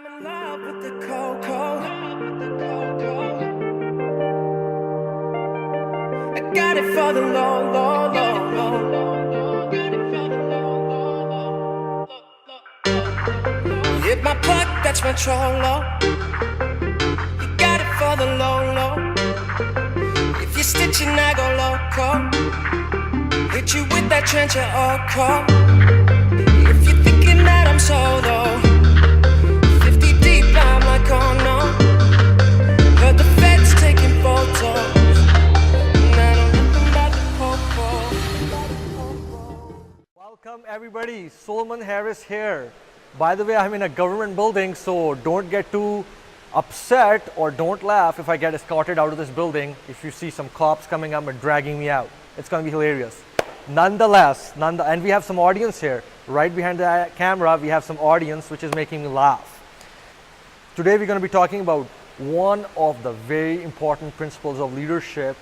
I'm in love with the cocoa. I got it for the low, low, low, low. You hit my plug, that's my trollo. You got it for the low, low. If you're stitching, I go loco. Hit you with that trench or core. If you're thinking that I'm solo, 50 deep, I'm like, oh no. Heard the feds taking photos, and I know nothing about the popo. Welcome everybody, Suleman Harris here. By the way, I'm in a government building, so don't get too upset or don't laugh if I get escorted out of this building if you see some cops coming up and dragging me out. It's going to be hilarious. Nonetheless, and we have some audience here. Right behind the camera, we have some audience which is making me laugh. Today we're going to be talking about one of the very important principles of leadership,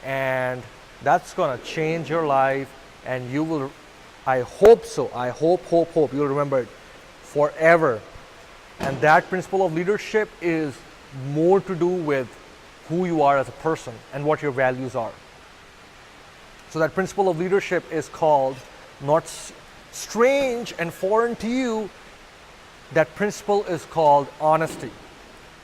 and that's going to change your life, and you will, I hope so, I hope you'll remember it forever. And that principle of leadership is more to do with who you are as a person and what your values are. So that principle of leadership is called, not strange and foreign to you, that principle is called honesty.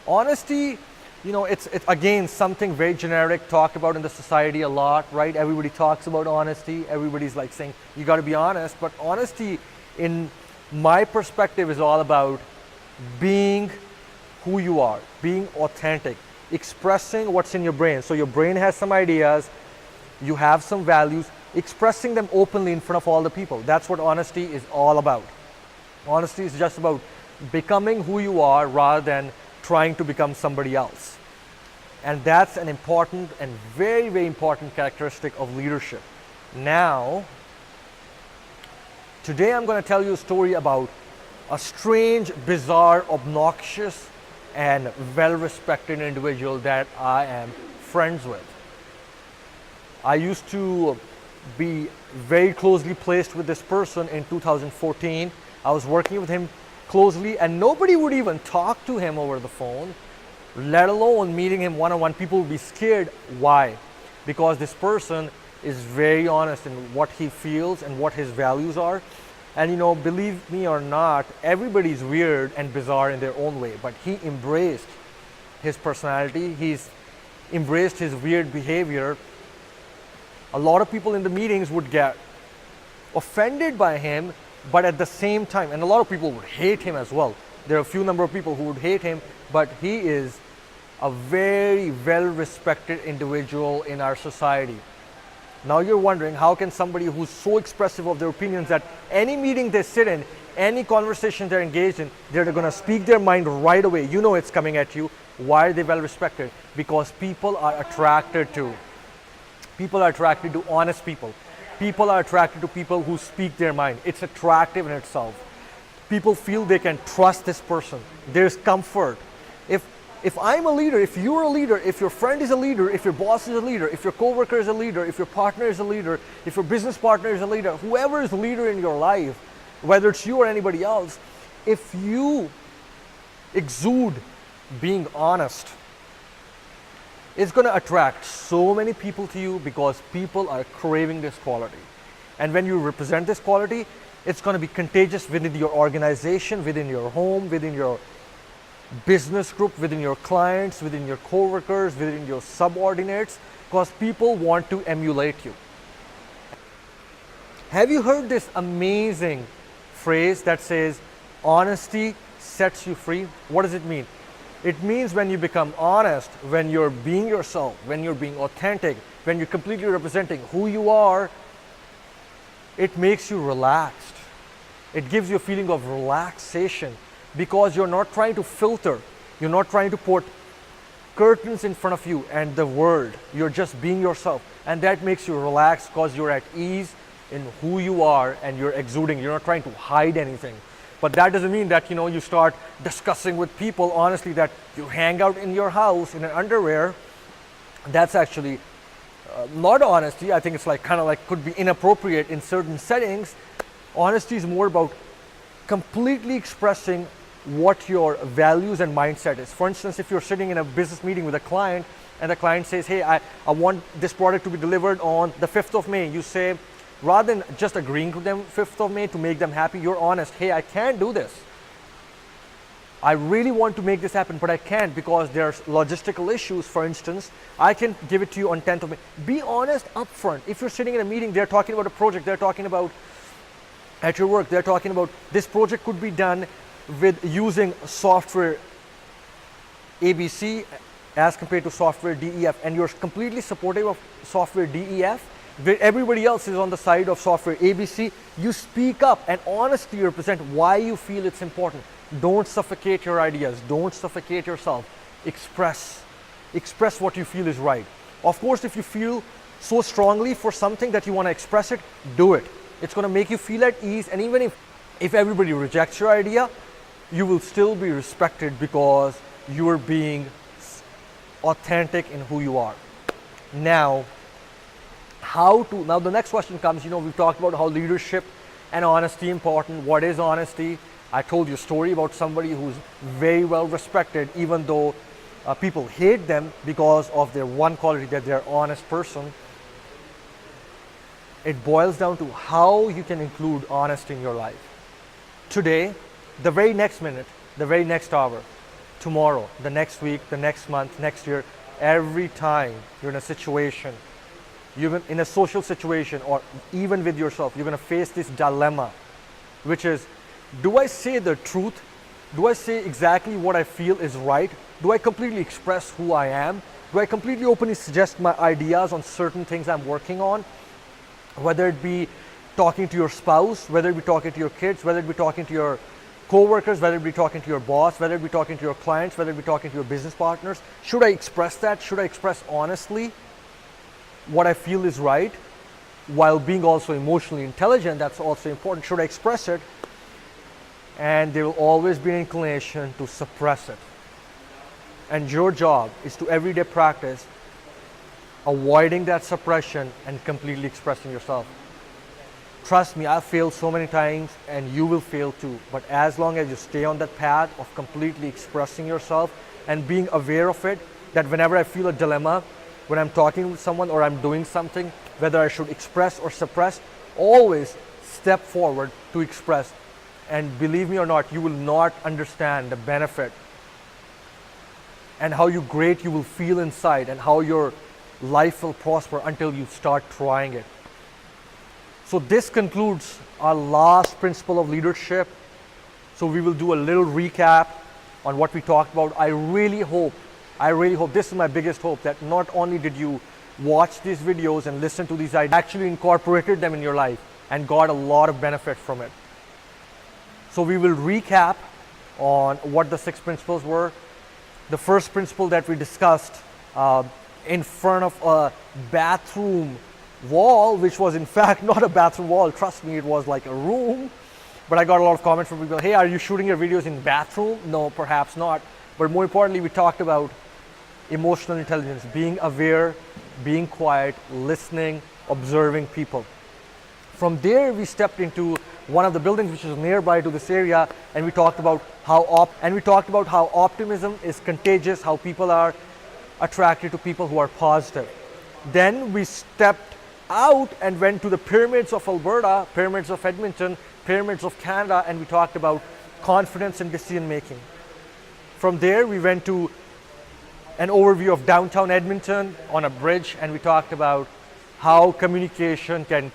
Honesty, you know, it's again something very generic, talked about in the society a lot, right? Everybody talks about honesty. Everybody's like saying, you got to be honest. But honesty, in my perspective, is all about being who you are, being authentic, expressing what's in your brain. So your brain has some ideas, you have some values, expressing them openly in front of all the people. That's what honesty is all about. Honesty is just about becoming who you are rather than trying to become somebody else. And that's an important and very, very important characteristic of leadership. Now, today I'm going to tell you a story about a strange, bizarre, obnoxious, and well-respected individual that I am friends with. I used to be very closely placed with this person in 2014. I was working with him closely, and nobody would even talk to him over the phone, let alone meeting him one-on-one. People would be scared. Why? Because this person is very honest in what he feels and what his values are. And you know, believe me or not, everybody's weird and bizarre in their own way, but he embraced his personality. He's embraced his weird behavior. A lot of people in the meetings would get offended by him, but at the same time, and a lot of people would hate him as well. There are a few number of people who would hate him, but he is a very well-respected individual in our society. Now you're wondering, how can somebody who's so expressive of their opinions that any meeting they sit in, any conversation they're engaged in, they're going to speak their mind right away. You know it's coming at you. Why are they well-respected? Because people are attracted to honest people. People are attracted to people who speak their mind. It's attractive in itself. People feel they can trust this person. There's comfort. If I'm a leader, if you're a leader, if your friend is a leader, if your boss is a leader, if your coworker is a leader, if your partner is a leader, if your business partner is a leader, whoever is a leader in your life, whether it's you or anybody else, if you exude being honest, it's going to attract so many people to you because people are craving this quality. And when you represent this quality, it's going to be contagious within your organization, within your home, within your business group, within your clients, within your co-workers, within your subordinates, because people want to emulate you. Have you heard this amazing phrase that says, honesty sets you free? What does it mean? It means when you become honest, when you're being yourself, when you're being authentic, when you're completely representing who you are, it makes you relaxed. It gives you a feeling of relaxation because you're not trying to filter. You're not trying to put curtains in front of you and the world. You're just being yourself. And that makes you relaxed because you're at ease in who you are and you're exuding. You're not trying to hide anything. But that doesn't mean that, you know, you start discussing with people honestly, that you hang out in your house in an underwear. That's actually not honesty. I think it's like kind of like could be inappropriate in certain settings. Honesty is more about completely expressing what your values and mindset is. For instance, if you're sitting in a business meeting with a client and the client says, hey, I want this product to be delivered on the 5th of May, you say, rather than just agreeing to them 5th of May to make them happy, you're honest. Hey, I can't do this. I really want to make this happen, but I can't because there's logistical issues. For instance, I can give it to you on 10th of May. Be honest upfront. If you're sitting in a meeting, they're talking about a project, they're talking about at your work, they're talking about this project could be done with using software ABC as compared to software DEF, and you're completely supportive of software DEF, where everybody else is on the side of software ABC, you speak up and honestly represent why you feel it's important. Don't suffocate your ideas. Don't suffocate yourself. Express what you feel is right. Of course, if you feel so strongly for something that you want to express it, do it. It's going to make you feel at ease, and even if everybody rejects your idea, you will still be respected because you are being authentic in who you are. Now the next question comes, we've talked about how leadership and honesty important. What is honesty? I told you a story about somebody who's very well respected, even though people hate them because of their one quality, that they're an honest person. It boils down to how you can include honesty in your life. Today, the very next minute, the very next hour, tomorrow, the next week, the next month, next year, every time you're in a situation, you're in a social situation, or even with yourself, you're going to face this dilemma, which is, do I say the truth? Do I say exactly what I feel is right? Do I completely express who I am? Do I completely openly suggest my ideas on certain things I'm working on? Whether it be talking to your spouse, whether it be talking to your kids, whether it be talking to your co-workers, whether it be talking to your boss, whether it be talking to your clients, whether it be talking to your business partners. Should I express that? Should I express honestly what I feel is right while being also emotionally intelligent? That's also important. Should I express it? And there will always be an inclination to suppress it. And your job is to everyday practice avoiding that suppression and completely expressing yourself. Trust me, I've failed so many times and you will fail too. But as long as you stay on that path of completely expressing yourself and being aware of it, that whenever I feel a dilemma, when I'm talking with someone or I'm doing something, whether I should express or suppress, always step forward to express. And believe me or not, you will not understand the benefit and how great you will feel inside and how your life will prosper until you start trying it. So this concludes our last principle of leadership. So we will do a little recap on what we talked about. I really hope, this is my biggest hope, that not only did you watch these videos and listen to these ideas, actually incorporated them in your life and got a lot of benefit from it. So we will recap on what the 6 principles were. The first principle that we discussed in front of a bathroom wall, which was in fact not a bathroom wall, trust me, it was like a room. But I got a lot of comments from people, hey, are you shooting your videos in bathroom? No, perhaps not. But more importantly, we talked about emotional intelligence, being aware, being quiet, listening, observing people. From there, we stepped into one of the buildings which is nearby to this area, and we talked about how optimism is contagious, how people are attracted to people who are positive. Then we stepped out and went to the pyramids of Alberta, pyramids of Edmonton, pyramids of Canada, and we talked about confidence and decision making. From there, we went to an overview of downtown Edmonton on a bridge, and we talked about how communication can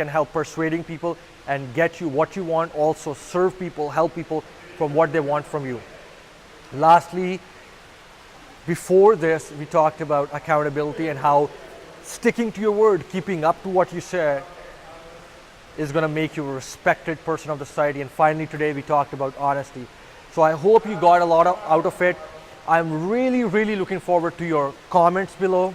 help persuading people and get you what you want, also serve people, help people from what they want from you. Lastly, before this, we talked about accountability and how sticking to your word, keeping up to what you say, is going to make you a respected person of the society. And finally, today we talked about honesty. So I hope you got a lot out of it. I'm really, really looking forward to your comments below.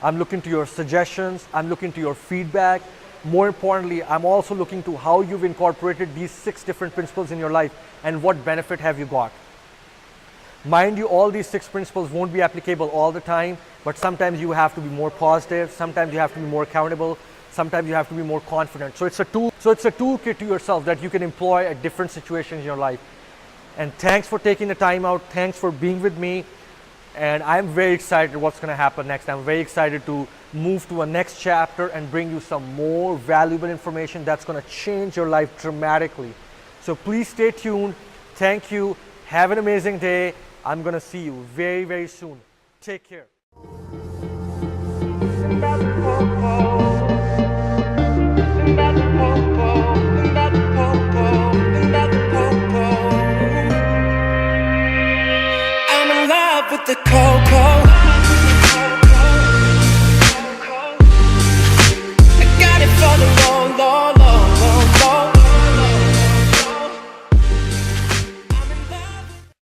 I'm looking to your suggestions. I'm looking to your feedback. More importantly, I'm also looking to how you've incorporated these 6 different principles in your life and what benefit have you got. Mind you, all these 6 principles won't be applicable all the time, but sometimes you have to be more positive, sometimes you have to be more accountable, sometimes you have to be more confident. So it's a toolkit to yourself that you can employ at different situations in your life. And thanks for taking the time out. Thanks for being with me. And I'm very excited what's going to happen next. I'm very excited to move to a next chapter and bring you some more valuable information that's going to change your life dramatically. So please stay tuned. Thank you. Have an amazing day. I'm going to see you very, very soon. Take care.